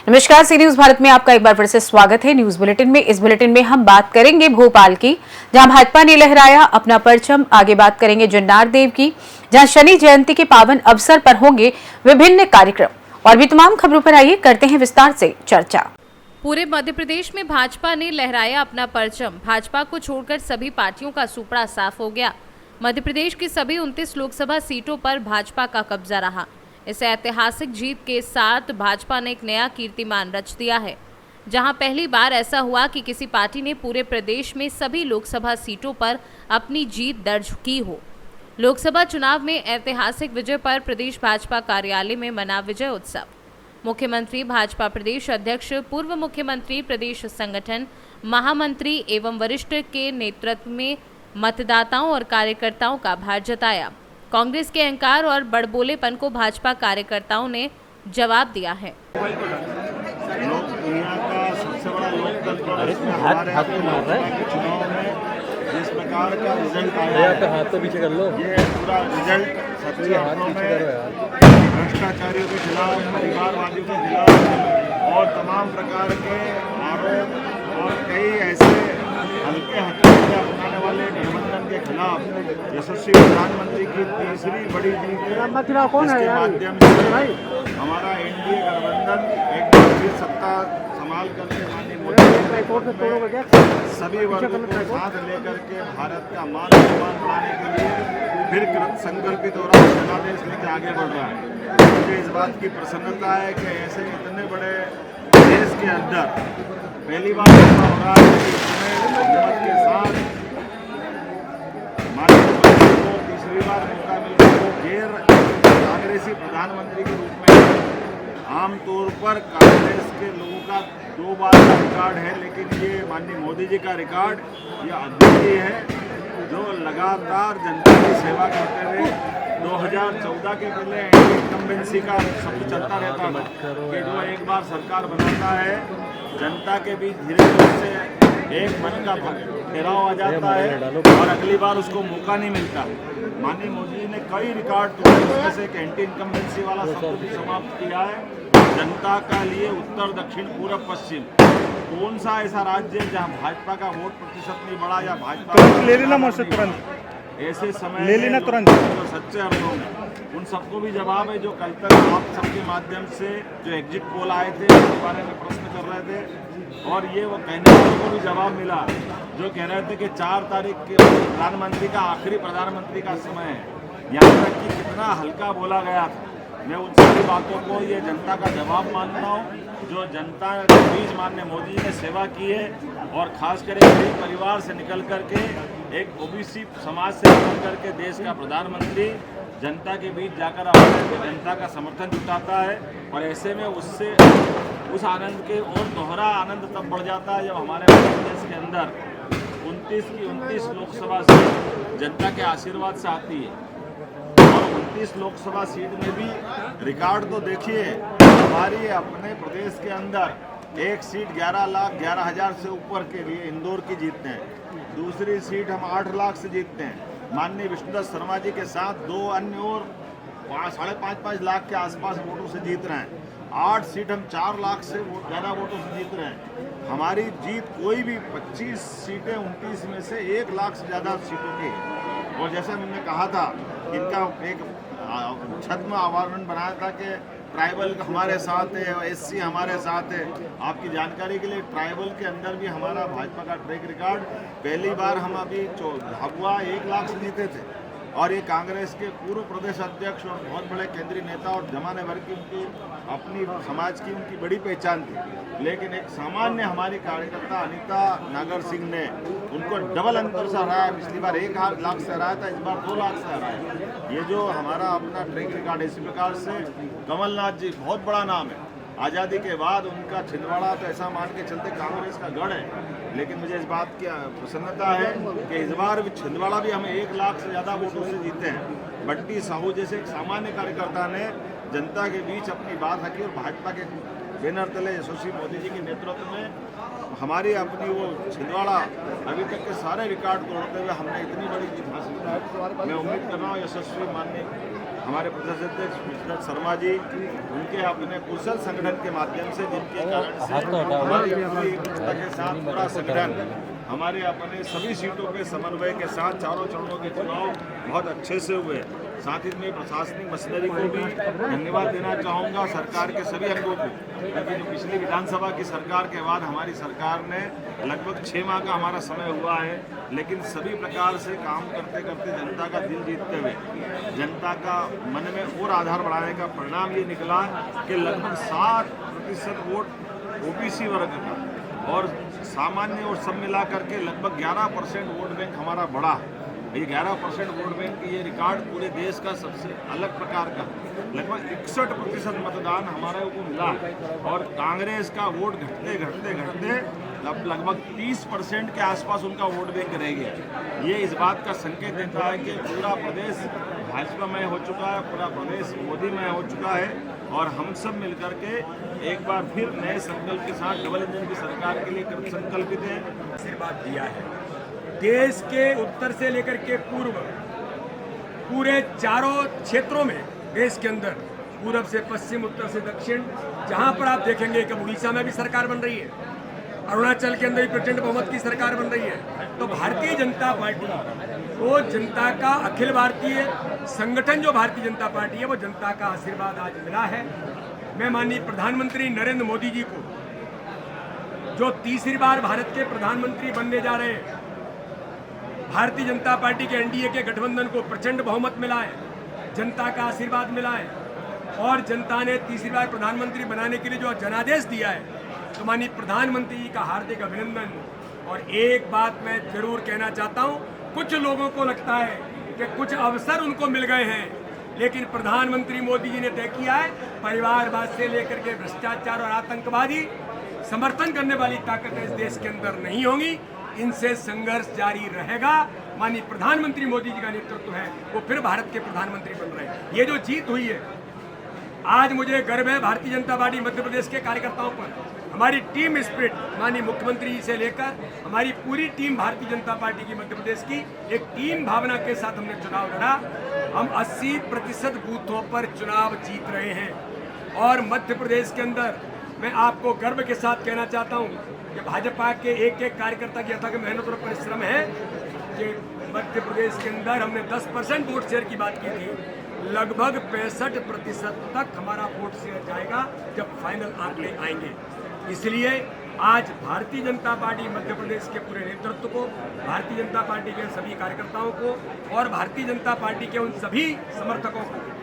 नमस्कार, सी न्यूज भारत में आपका एक बार फिर से स्वागत है। न्यूज बुलेटिन में इस बुलेटिन में हम बात करेंगे भोपाल की, जहां भाजपा ने लहराया अपना परचम। आगे बात करेंगे जन्नार देव की, जहां शनि जयंती के पावन अवसर पर होंगे विभिन्न कार्यक्रम। और भी तमाम खबरों पर आइए करते हैं विस्तार से चर्चा। पूरे मध्य प्रदेश में भाजपा ने लहराया अपना परचम। भाजपा को छोड़कर सभी पार्टियों का सुपड़ा साफ हो गया। मध्य प्रदेश की सभी 29 लोकसभा सीटों पर भाजपा का कब्जा रहा। इस ऐतिहासिक जीत के साथ भाजपा ने एक नया कीर्तिमान रच दिया है, जहां पहली बार ऐसा हुआ कि किसी पार्टी ने पूरे प्रदेश में सभी लोकसभा सीटों पर अपनी जीत दर्ज की हो। लोकसभा चुनाव में ऐतिहासिक विजय पर प्रदेश भाजपा कार्यालय में मना विजय उत्सव। मुख्यमंत्री, भाजपा प्रदेश अध्यक्ष, पूर्व मुख्यमंत्री, प्रदेश संगठन महामंत्री एवं वरिष्ठ के नेतृत्व में मतदाताओं और कार्यकर्ताओं का आभार जताया। कांग्रेस के अहंकार और बड़बोलेपन को भाजपा कार्यकर्ताओं ने जवाब दिया है। दुनिया का सबसे बड़ा लोकतंत्र चुनाव में जिस प्रकार का रिजल्ट आया है, हाथ तो पीछे कर लो। ये पूरा रिजल्ट सच्चे अर्थों में भ्रष्टाचारियों के खिलाफ, परिवारवादियों के खिलाफ और तमाम प्रकार के आरोप और कई ऐसे हल्के हथियार अपनाने वाले गठबंधन के खिलाफ यशस्वी प्रधानमंत्री की तीसरी बड़ी जीत है। इसके माध्यम से हमारा एनडीए गठबंधन एक बार फिर सत्ता संभाल करके माननीय मोदी सभी वर्गों को साथ लेकर के भारत का मान सम्मान बढ़ाने के लिए फिर कृत संकल्पित हो रहा है, जनादेश लेकर आगे बढ़ रहा है। मुझे इस बात की प्रसन्नता है कि ऐसे इतने बड़े देश के अंदर पहली बार ऐसा हो रहा है कि इसमें हुकूमत के साथ माननीय मोदी को तीसरी बार मौका मिल रहा है। वो गैर कांग्रेसी प्रधानमंत्री के रूप में आमतौर पर कांग्रेस के लोगों का 2 बार का रिकॉर्ड है, लेकिन ये माननीय मोदी जी का रिकॉर्ड ये अद्वितीय है, जो लगातार जनता की सेवा करते हुए 2014 के पहले इनकम्बेंसी का शब्द चलता रहता था कि जो एक बार सरकार बनाता है जनता के बीच धीरे धीरे से एक मन का ठहराव आ जाता है और अगली बार उसको मौका नहीं मिलता। माननीय मोदी जी ने कई रिकॉर्ड तोड़े, उसमें से एक एंटी इनकम्बेंसी वाला शब्द भी समाप्त किया है। जनता का लिए उत्तर, दक्षिण, पूर्व, पश्चिम कौन सा ऐसा राज्य है जहां भाजपा का वोट प्रतिशत नहीं बढ़ा या भाजपा ले लेना मुझसे तुरंत, ऐसे समय ले लेना तुरंत। जो सच्चे अर्थों में उन सबको भी जवाब है जो कल तक आप सबके माध्यम से जो एग्जिट पोल आए थे उसके बारे में प्रश्न कर रहे थे, और ये वो कहने वालों को भी जवाब मिला जो कह रहे थे कि 4 तारीख के प्रधानमंत्री का आखिरी प्रधानमंत्री का समय है। यहाँ तक कि कितना हल्का बोला गया था। मैं उन सभी बातों को ये जनता का जवाब मानता हूँ जो जनता के बीच माननीय मोदी जी ने सेवा की है, और खासकर गरीब परिवार से निकल करके एक ओबीसी समाज से निकल करके देश का प्रधानमंत्री जनता के बीच जाकर जनता का समर्थन जुटाता है। और ऐसे में उससे उस आनंद के और दोहरा आनंद तब बढ़ जाता है जब हमारे मध्य प्रदेश के अंदर 29 की 29 लोकसभा सीट जनता के आशीर्वाद से आती है। और 29 लोकसभा सीट में भी रिकॉर्ड तो देखिए, हमारी अपने प्रदेश के अंदर एक सीट 11,11,000 से ऊपर के लिए इंदौर की जीतते हैं, दूसरी सीट हम 8 लाख से जीतते हैं। माननीय विष्णुदत्त शर्मा जी के साथ 2 अन्य और 5.5 लाख के आसपास वोटों से जीत रहे हैं। 8 सीट हम 4 लाख से ज़्यादा वोटों से जीत रहे हैं। हमारी जीत कोई भी 25 सीटें 29 में से 1 लाख से ज़्यादा सीटों की है। और जैसा मैंने कहा था, इनका एक छद्म आवरण बनाया था कि ट्राइबल हमारे साथ है और एससी हमारे साथ है। आपकी जानकारी के लिए ट्राइबल के अंदर भी हमारा भाजपा का ट्रैक रिकॉर्ड, पहली बार हम अभी झाबुआ 1 लाख से जीते थे, और ये कांग्रेस के पूर्व प्रदेश अध्यक्ष और बहुत बड़े केंद्रीय नेता और जमाने भर की उनकी अपनी समाज की उनकी बड़ी पहचान थी। लेकिन एक सामान्य हमारी कार्यकर्ता अनीता नागर सिंह ने उनको डबल अंतर से हराया। पिछली बार 1 लाख से हराया था, इस बार 2 लाख से हराया। ये जो हमारा अपना ट्रैक रिकॉर्ड इसी प्रकार से कमलनाथ जी बहुत बड़ा नाम है। आज़ादी के बाद उनका छिंदवाड़ा तो ऐसा मान के चलते कांग्रेस का गढ़ है, लेकिन मुझे इस बात की प्रसन्नता है कि इस बार भी छिंदवाड़ा भी हमें 1 लाख से ज़्यादा वोटों से जीते हैं। बट्टी साहू जैसे एक सामान्य कार्यकर्ता ने जनता के बीच अपनी बात रखी और भाजपा के बैनर तले यशस्वी मोदी जी के नेतृत्व में हमारी अपनी वो छिंदवाड़ा अभी तक के सारे रिकॉर्ड तोड़ते हुए हमने इतनी बड़ी जीत हासिल की है। मैं उम्मीद कर रहा हूँ यशस्वी माननीय हमारे प्रदेश अध्यक्ष विश्वनाथ शर्मा जी उनके अपने कुशल संगठन के माध्यम से, जिनके कारण से हमारी पूरी एकजुटता के साथ पूरा संगठन हमारे अपने सभी सीटों पे समन्वय के साथ चारों चरणों के चुनाव बहुत अच्छे से हुए। साथ ही में प्रशासनिक मशीनरी को भी धन्यवाद देना चाहूँगा, सरकार के सभी अंगों को, क्योंकि जो पिछली विधानसभा की सरकार के बाद हमारी सरकार ने लगभग 6 माह का हमारा समय हुआ है, लेकिन सभी प्रकार से काम करते करते जनता का दिल जीतते हुए जनता का मन में और आधार बढ़ाने का परिणाम ये निकला कि लगभग 60% वोट ओबीसी वर्ग का और सामान्य और सब मिला करके लगभग 11% वोट बैंक हमारा बढ़ा। ये 11% वोट बैंक की ये रिकॉर्ड पूरे देश का सबसे अलग प्रकार का, लगभग 61% मतदान हमारे को मिला और कांग्रेस का वोट घटते घटते घटते अब लगभग 30% के आसपास उनका वोट बैंक रह गया। ये इस बात का संकेत देता है कि पूरा प्रदेश भाजपामय हो चुका है, पूरा प्रदेश मोदीमय हो चुका है और हम सब मिलकर के एक बार फिर नए संकल्प के साथ डबल इंजन की सरकार के लिए संकल्पित हैं। आशीर्वाद दिया है। देश के उत्तर से लेकर के पूर्व पूरे चारों क्षेत्रों में, देश के अंदर पूरब से पश्चिम, उत्तर से दक्षिण, जहां पर आप देखेंगे कि उड़ीसा में भी सरकार बन रही है, अरुणाचल के अंदर भी प्रचंड बहुमत की सरकार बन रही है। तो भारतीय जनता पार्टी वो जनता का अखिल भारतीय संगठन जो भारतीय जनता पार्टी है वो जनता का आशीर्वाद आज मिला है। मैं माननीय प्रधानमंत्री नरेंद्र मोदी जी को, जो तीसरी बार भारत के प्रधानमंत्री बनने जा रहे हैं, भारतीय जनता पार्टी के एनडीए के गठबंधन को प्रचंड बहुमत मिला है, जनता का आशीर्वाद मिला है और जनता ने तीसरी बार प्रधानमंत्री बनाने के लिए जो जनादेश दिया है, तो माननीय प्रधानमंत्री जी का हार्दिक अभिनंदन। और एक बात मैं जरूर कहना चाहता हूं, कुछ लोगों को लगता है कि कुछ अवसर उनको मिल गए हैं, लेकिन प्रधानमंत्री मोदी जी ने तय किया है परिवारवाद से लेकर के भ्रष्टाचार और आतंकवादी समर्थन करने वाली ताकतें इस देश के अंदर नहीं होंगी, इनसे संघर्ष जारी रहेगा। माननीय प्रधानमंत्री मोदी जी का नेतृत्व है, वो फिर भारत के प्रधानमंत्री बन रहे हैं। ये जो जीत हुई है, आज मुझे गर्व है भारतीय जनता पार्टी मध्य प्रदेश के कार्यकर्ताओं पर। हमारी टीम स्पिरिट, माननीय मुख्यमंत्री जी से लेकर हमारी पूरी टीम भारतीय जनता पार्टी की मध्य प्रदेश की एक टीम भावना के साथ हमने चुनाव लड़ा। हम 80% बूथों पर चुनाव जीत रहे हैं और मध्य प्रदेश के अंदर मैं आपको गर्व के साथ कहना चाहता हूं कि भाजपा के एक एक कार्यकर्ता की अथक मेहनत और परिश्रम है कि मध्य प्रदेश के अंदर हमने 10% वोट शेयर की बात की थी, लगभग 65% तक हमारा वोट शेयर जाएगा जब फाइनल आंकड़े आएंगे। इसलिए आज भारतीय जनता पार्टी मध्य प्रदेश के पूरे नेतृत्व को, भारतीय जनता पार्टी के सभी कार्यकर्ताओं को और भारतीय जनता पार्टी के उन सभी समर्थकों को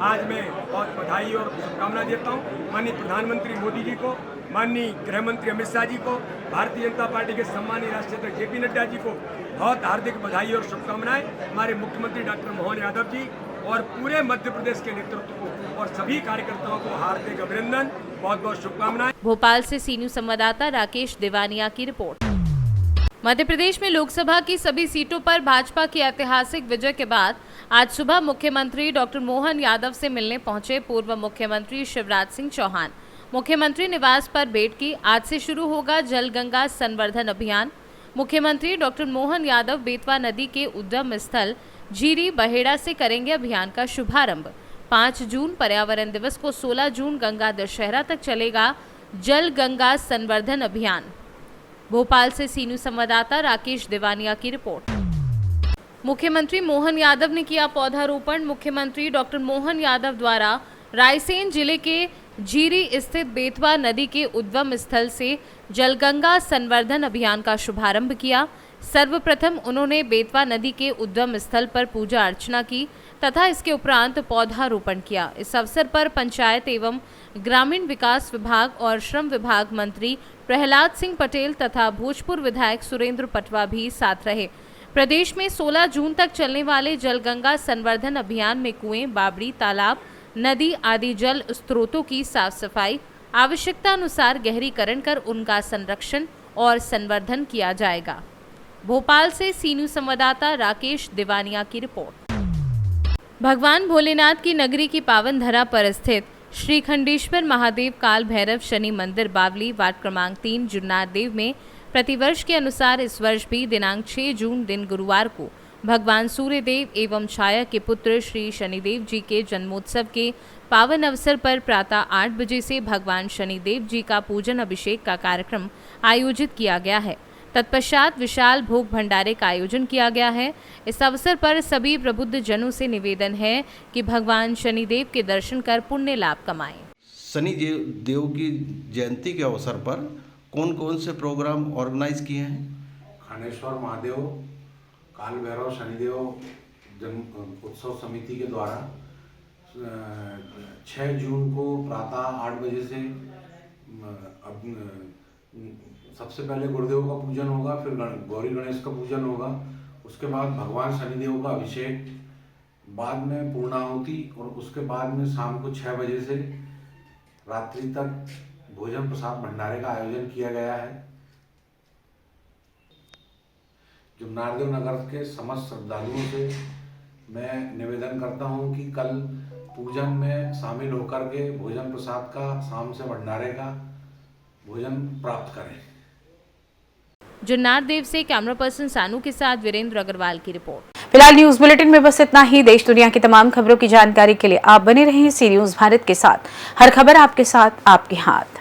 आज मैं बहुत बधाई और शुभकामना देता हूँ। माननीय प्रधानमंत्री मोदी जी को, माननीय गृह मंत्री अमित शाह जी को, भारतीय जनता पार्टी के सम्मानीय राष्ट्रीय अध्यक्ष जेपी नड्डा जी को बहुत हार्दिक बधाई और शुभकामनाएं। हमारे मुख्यमंत्री डॉक्टर मोहन यादव जी और पूरे मध्य प्रदेश के नेतृत्व को और सभी कार्यकर्ताओं को हार्दिक अभिनंदन, बहुत बहुत शुभकामनाएं। भोपाल से सी न्यूज संवाददाता राकेश देवानिया की रिपोर्ट। मध्य प्रदेश में लोकसभा की सभी सीटों पर भाजपा की ऐतिहासिक विजय के बाद आज सुबह मुख्यमंत्री डॉक्टर मोहन यादव से मिलने पहुंचे पूर्व मुख्यमंत्री शिवराज सिंह चौहान। मुख्यमंत्री निवास पर भेंट की। आज से शुरू होगा जल गंगा संवर्धन अभियान। मुख्यमंत्री डॉक्टर मोहन यादव बेतवा नदी के उद्गम स्थल झीरी बहेड़ा से करेंगे अभियान का शुभारंभ। 5 जून पर्यावरण दिवस को 16 जून गंगा दशहरा तक चलेगा जल गंगा संवर्धन अभियान। भोपाल से सी न्यूज संवाददाता राकेश देवानिया की रिपोर्ट। मुख्यमंत्री मोहन यादव ने किया पौधारोपण। मुख्यमंत्री डॉक्टर मोहन यादव द्वारा रायसेन जिले के झीरी स्थित बेतवा नदी के उद्गम स्थल से जलगंगा संवर्धन अभियान का शुभारंभ किया। सर्वप्रथम उन्होंने बेतवा नदी के उद्गम स्थल पर पूजा अर्चना की तथा इसके उपरांत पौधारोपण किया। इस अवसर पर पंचायत एवं ग्रामीण विकास विभाग और श्रम विभाग मंत्री प्रहलाद सिंह पटेल तथा भोजपुर विधायक सुरेंद्र पटवा भी साथ रहे। प्रदेश में 16 जून तक चलने वाले जलगंगा संवर्धन अभियान में कुएं, बावड़ी, तालाब, नदी आदि जल स्रोतों की साफ सफाई, आवश्यकता अनुसार गहरीकरण कर उनका संरक्षण और संवर्धन किया जाएगा। भोपाल से सी न्यूज संवाददाता राकेश देवानिया की रिपोर्ट। भगवान भोलेनाथ की नगरी की पावन धरा पर स्थित श्री खंडेश्वर महादेव काल भैरव शनि मंदिर बावली वार्ड क्रमांक 3 जुन्नार देव में प्रतिवर्ष के अनुसार इस वर्ष भी दिनांक 6 जून दिन गुरुवार को भगवान सूर्यदेव एवं छाया के पुत्र श्री शनिदेव जी के जन्मोत्सव के पावन अवसर पर प्रातः 8 बजे से भगवान शनिदेव जी का पूजन अभिषेक का कार्यक्रम आयोजित किया गया है। तत्पश्चात विशाल भोग भंडारे का आयोजन किया गया है। इस अवसर पर सभी प्रबुद्ध जनों से निवेदन है कि भगवान शनिदेव के दर्शन कर पुण्य लाभ कमाएं। शनि देव की जयंती के अवसर पर कौन कौन से प्रोग्राम ऑर्गेनाइज किए हैं? खंडेश्वर महादेव काल भैरव शनिदेव जन्म उत्सव समिति के द्वारा 6 जून को प्रातः 8 बजे से सबसे पहले गुरुदेव का पूजन होगा, फिर गौरी गणेश का पूजन होगा, उसके बाद भगवान शनिदेव का अभिषेक, बाद में पूर्णाहुति और उसके बाद में शाम को 6 बजे से रात्रि तक भोजन प्रसाद भंडारे का आयोजन किया गया है। जुन्नारदेव नगर के समस्त श्रद्धालुओं से मैं निवेदन करता हूं कि कल पूजन में शामिल होकर के भोजन प्रसाद का शाम से भंडारे का भोजन प्राप्त करें। जुन्नार देव से कैमरा पर्सन सानू के साथ वीरेंद्र अग्रवाल की रिपोर्ट। फिलहाल न्यूज बुलेटिन में बस इतना ही। देश दुनिया की तमाम खबरों की जानकारी के लिए आप बने रहें सी न्यूज भारत के साथ। हर खबर आपके साथ, आपके हाथ।